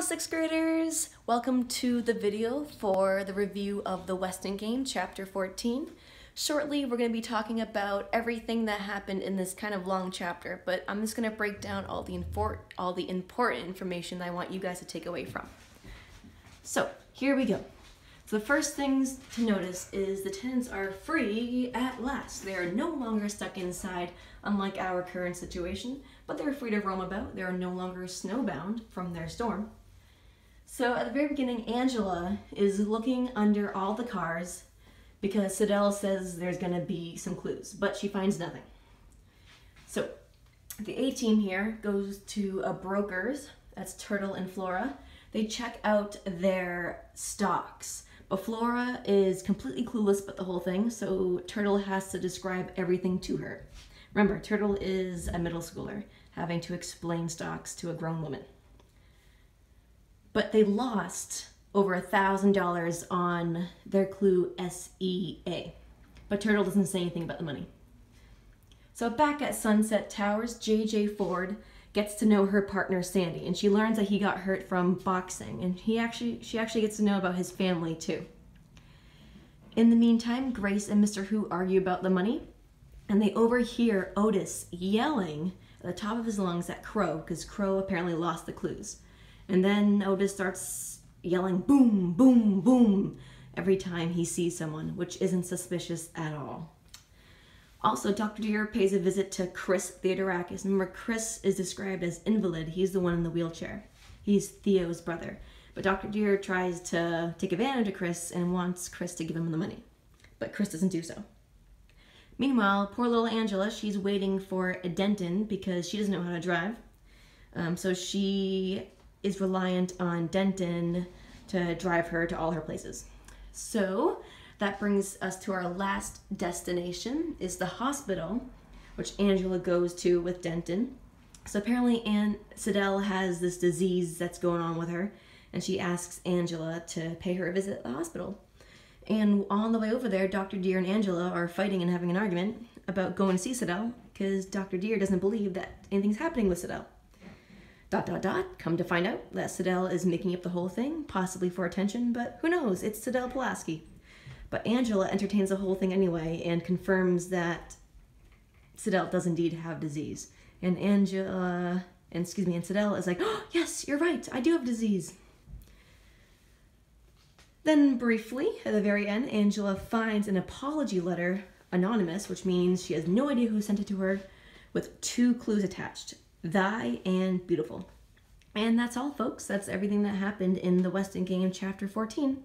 6th graders! Welcome to the video for the review of the Weston Game, Chapter 14. Shortly, we're going to be talking about everything that happened in this kind of long chapter, but I'm just going to break down all the important information I want you guys to take away from. So, here we go. So the first things to notice is the tenants are free at last. They are no longer stuck inside, unlike our current situation, but they're free to roam about. They are no longer snowbound from their storm. So at the very beginning, Angela is looking under all the cars because Sidel says there's going to be some clues, but she finds nothing. So the A-team here goes to a broker's, that's Turtle and Flora. They check out their stocks. But Flora is completely clueless about the whole thing, so Turtle has to describe everything to her. Remember, Turtle is a middle schooler, having to explain stocks to a grown woman. But they lost over $1,000 on their clue SEA. But Turtle doesn't say anything about the money. So back at Sunset Towers, J.J. Ford gets to know her partner Sandy, and she learns that he got hurt from boxing, and she actually gets to know about his family too. In the meantime, Grace and Mr. Who argue about the money, and they overhear Otis yelling at the top of his lungs at Crow, because Crow apparently lost the clues. And then Otis starts yelling boom, boom, boom every time he sees someone, which isn't suspicious at all. Also, Dr. Deer pays a visit to Chris Theodorakis. Remember, Chris is described as invalid. He's the one in the wheelchair. He's Theo's brother. But Dr. Deer tries to take advantage of Chris and wants Chris to give him the money. But Chris doesn't do so. Meanwhile, poor little Angela, she's waiting for a Denton because she doesn't know how to drive. So she is reliant on Denton to drive her to all her places. So that brings us to our last destination, is the hospital, which Angela goes to with Denton. So apparently Sidel has this disease that's going on with her, and she asks Angela to pay her a visit at the hospital. And on the way over there, Dr. Deer and Angela are fighting and having an argument about going to see Sidel, because Dr. Deer doesn't believe that anything's happening with Sidel. ... Come to find out that Sidel is making up the whole thing, possibly for attention, but who knows, it's Sidel Pulaski. But Angela entertains the whole thing anyway and confirms that Sidel does indeed have disease. And Sidel is like, oh, yes, you're right, I do have disease. Then briefly, at the very end, Angela finds an apology letter, anonymous, which means she has no idea who sent it to her, with 2 clues attached, thy and beautiful. And that's all, folks. That's everything that happened in the Weston Game, Chapter 14.